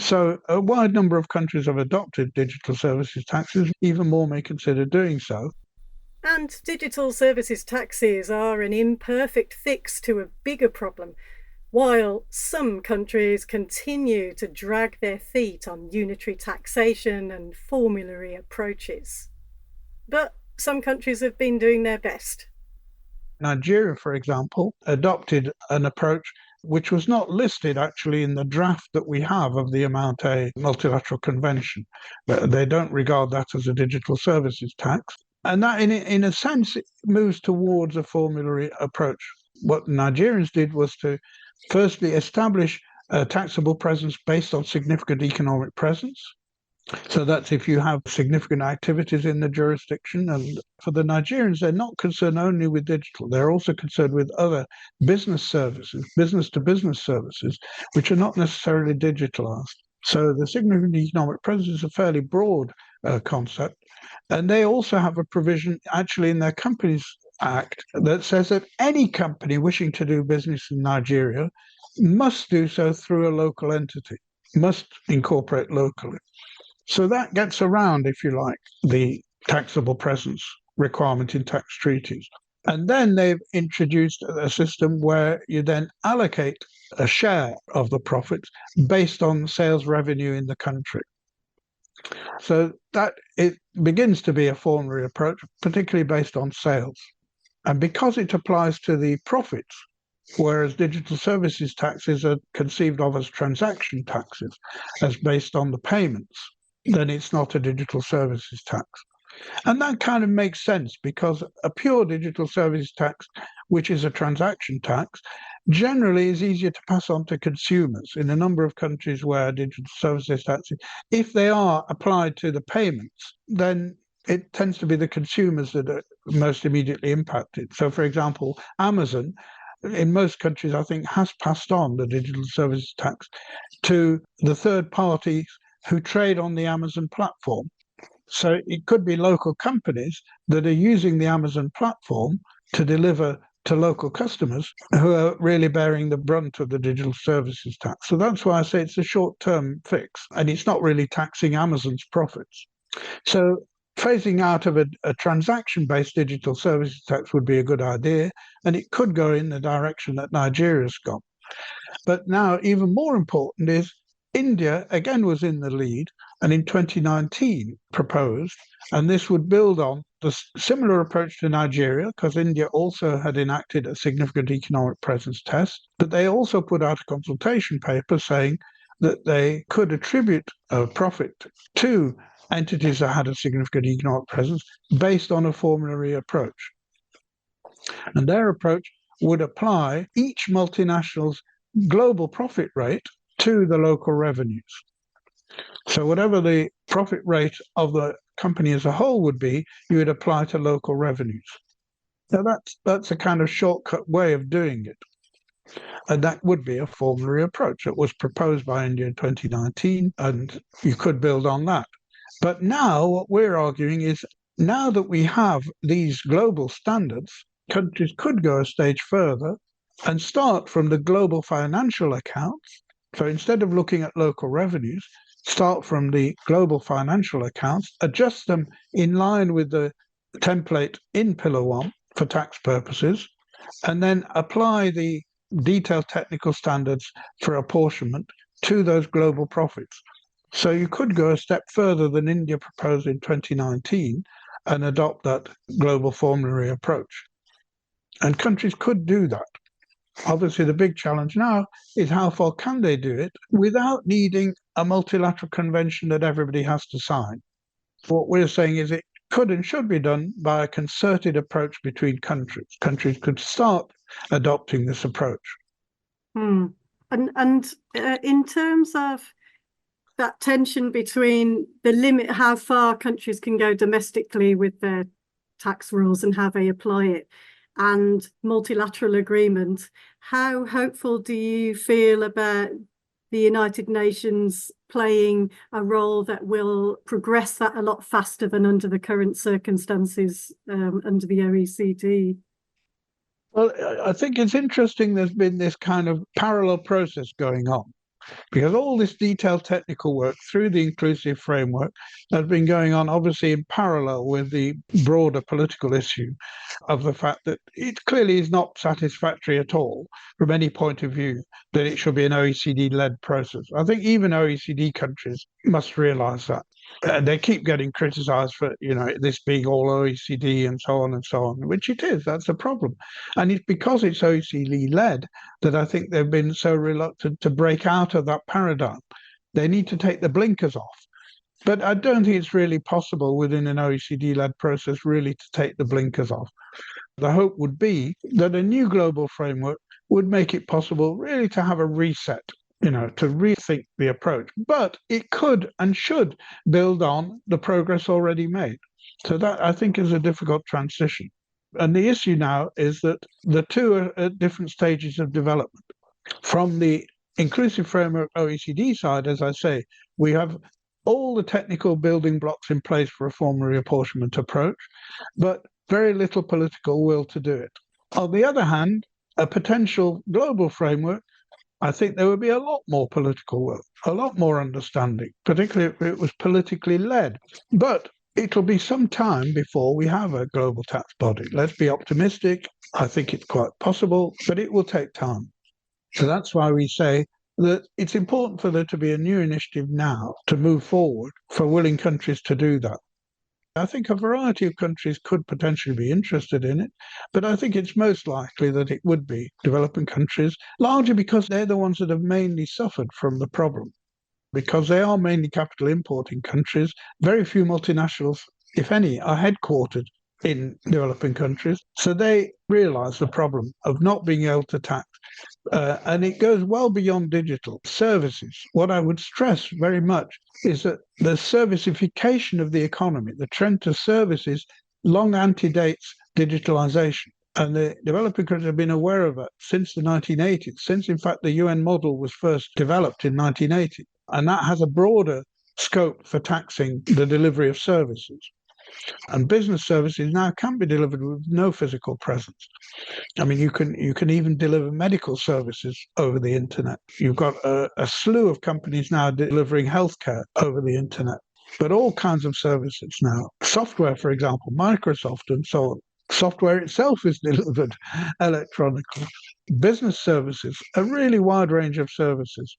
So a wide number of countries have adopted digital services taxes. Even more may consider doing so. And digital services taxes are an imperfect fix to a bigger problem. While some countries continue to drag their feet on unitary taxation and formulary approaches. But some countries have been doing their best. Nigeria, for example, adopted an approach which was not listed actually in the draft that we have of the Amount A multilateral convention. They don't regard that as a digital services tax. And that, in a sense, moves towards a formulary approach. What Nigerians did was to firstly establish a taxable presence based on significant economic presence. So that's if you have significant activities in the jurisdiction. And for the Nigerians, they're not concerned only with digital. They're also concerned with other business services, business-to-business services, which are not necessarily digitalized. So the significant economic presence is a fairly broad concept. And they also have a provision actually in their Companies Act that says that any company wishing to do business in Nigeria must do so through a local entity, must incorporate locally. So that gets around, if you like, the taxable presence requirement in tax treaties. And then they've introduced a system where you then allocate a share of the profits based on sales revenue in the country. So that it begins to be a formulary approach, particularly based on sales. And because it applies to the profits, whereas digital services taxes are conceived of as transaction taxes, as based on the payments. then it's not a digital services tax. And that kind of makes sense because a pure digital services tax, which is a transaction tax, generally is easier to pass on to consumers in a number of countries where digital services taxes, if they are applied to the payments, then it tends to be the consumers that are most immediately impacted. So, for example, Amazon, in most countries, I think, has passed on the digital services tax to the third parties who trade on the Amazon platform. So it could be local companies that are using the Amazon platform to deliver to local customers who are really bearing the brunt of the digital services tax. So that's why I say it's a short-term fix, and it's not really taxing Amazon's profits. So phasing out of a transaction-based digital services tax would be a good idea, and it could go in the direction that Nigeria's gone. But now, even more important is India, again, was in the lead, and in 2019 proposed, and this would build on the similar approach to Nigeria, because India also had enacted a significant economic presence test, but they also put out a consultation paper saying that they could attribute a profit to entities that had a significant economic presence based on a formulary approach. And their approach would apply each multinational's global profit rate to the local revenues. So whatever the profit rate of the company as a whole would be, you would apply to local revenues. Now that's a kind of shortcut way of doing it. And that would be a formulary approach that was proposed by India in 2019, and you could build on that. But now what we're arguing is, now that we have these global standards, countries could go a stage further and start from the global financial accounts. So instead of looking at local revenues, start from the global financial accounts, adjust them in line with the template in Pillar 1 for tax purposes, and then apply the detailed technical standards for apportionment to those global profits. So you could go a step further than India proposed in 2019 and adopt that global formulary approach. And countries could do that. Obviously, the big challenge now is how far can they do it without needing a multilateral convention that everybody has to sign. What we're saying is it could and should be done by a concerted approach between countries. Countries could start adopting this approach. And in terms of that tension between the limit, how far countries can go domestically with their tax rules and how they apply it, and multilateral agreement, how hopeful do you feel about the United Nations playing a role that will progress that a lot faster than under the current circumstances under the OECD? Well, I think it's interesting there's been this kind of parallel process going on, because all this detailed technical work through the inclusive framework has been going on obviously in parallel with the broader political issue of the fact that it clearly is not satisfactory at all from any point of view that it should be an OECD-led process. I think even OECD countries must realize that. They keep getting criticized for, this being all OECD and so on, which it is. That's a problem. And it's because it's OECD-led that I think they've been so reluctant to break out of that paradigm. They need to take the blinkers off. But I don't think it's really possible within an OECD-led process really to take the blinkers off. The hope would be that a new global framework would make it possible really to have a reset, to rethink the approach. But it could and should build on the progress already made. So that, I think, is a difficult transition. And the issue now is that the two are at different stages of development. From the inclusive framework OECD side, as I say, we have all the technical building blocks in place for a formulary apportionment approach, but very little political will to do it. On the other hand, a potential global framework, I think there would be a lot more political will, a lot more understanding, particularly if it was politically led. But it'll be some time before we have a global tax body. Let's be optimistic. I think it's quite possible, but it will take time. So that's why we say that it's important for there to be a new initiative now to move forward for willing countries to do that. I think a variety of countries could potentially be interested in it, but I think it's most likely that it would be developing countries, largely because they're the ones that have mainly suffered from the problem. because they are mainly capital importing countries. Very few multinationals, if any, are headquartered in developing countries. So they realize the problem of not being able to tax. And it goes well beyond digital services. What I would stress very much is that the servicification of the economy, the trend to services, long antedates digitalization. And the developing countries have been aware of it since the 1980s, since, in fact, the UN model was first developed in 1980. And that has a broader scope for taxing the delivery of services. And business services now can be delivered with no physical presence. I mean, you can even deliver medical services over the internet. You've got a slew of companies now delivering healthcare over the internet, but all kinds of services now. Software, for example, Microsoft and so on. Software itself is delivered electronically. Business services, a really wide range of services.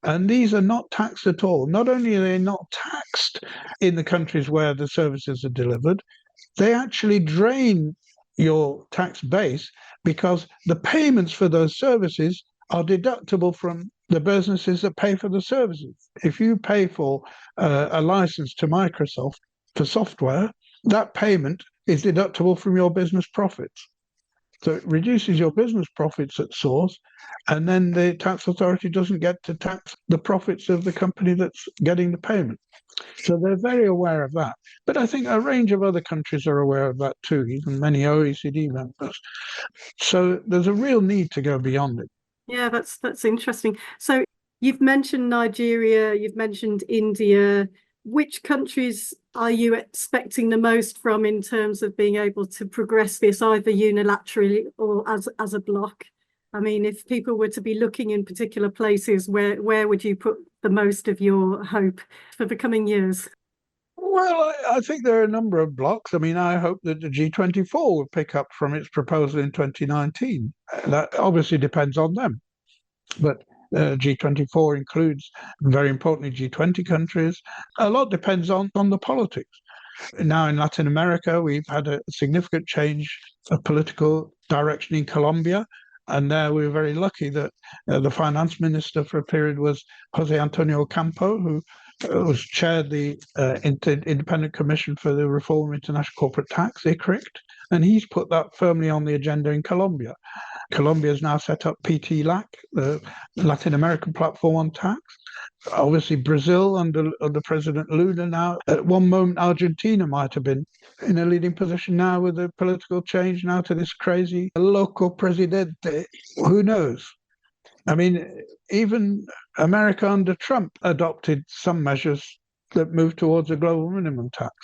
And these are not taxed at all. Not only are they not taxed in the countries where the services are delivered, they actually drain your tax base because the payments for those services are deductible from the businesses that pay for the services. If you pay for a license to Microsoft for software, that payment is deductible from your business profits. So it reduces your business profits at source, and then the tax authority doesn't get to tax the profits of the company that's getting the payment. So they're very aware of that. But I think a range of other countries are aware of that too, even many OECD members. So there's a real need to go beyond it. Yeah, that's interesting. So you've mentioned Nigeria, you've mentioned India. Which countries are you expecting the most from in terms of being able to progress this either unilaterally or as a bloc? I mean, if people were to be looking in particular places, where would you put the most of your hope for the coming years? Well, I think there are a number of blocks. I mean, I hope that the G24 will pick up from its proposal in 2019. That obviously depends on them. But G24 includes, very importantly, G20 countries. A lot depends on the politics. Now in Latin America, we've had a significant change of political direction in Colombia. And there we were very lucky that the finance minister for a period was Jose Antonio Ocampo, who was chaired the Independent Commission for the Reform of International Corporate Tax, ICRICT, and he's put that firmly on the agenda in Colombia. Colombia has now set up PT-LAC, the Latin American platform on tax. Obviously, Brazil under President Lula now. At one moment, Argentina might have been in a leading position now with the political change now to this crazy loco presidente. Who knows? I mean, even America under Trump adopted some measures that moved towards a global minimum tax.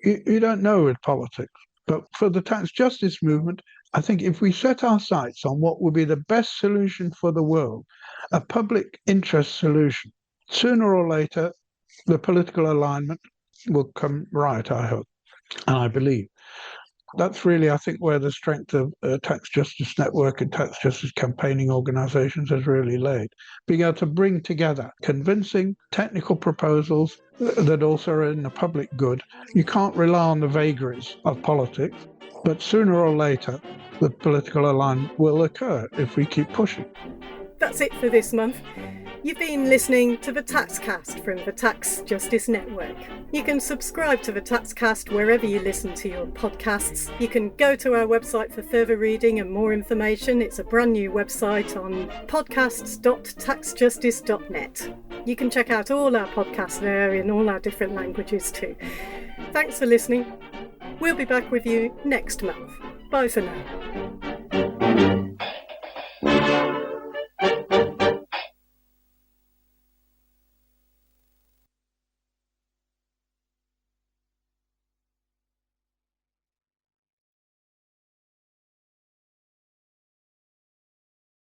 You don't know with politics. But for the tax justice movement, I think if we set our sights on what would be the best solution for the world, a public interest solution, sooner or later, the political alignment will come right, I hope, and I believe. That's really, I think, where the strength of Tax Justice Network and tax justice campaigning organizations has really laid. Being able to bring together convincing technical proposals that also are in the public good. You can't rely on the vagaries of politics, but sooner or later, the political alignment will occur if we keep pushing. That's it for this month. You've been listening to the Taxcast from the Tax Justice Network. You can subscribe to the Taxcast wherever you listen to your podcasts. You can go to our website for further reading and more information. It's a brand new website on podcasts.taxjustice.net. You can check out all our podcasts there in all our different languages too. Thanks for listening. We'll be back with you next month. Bye for now.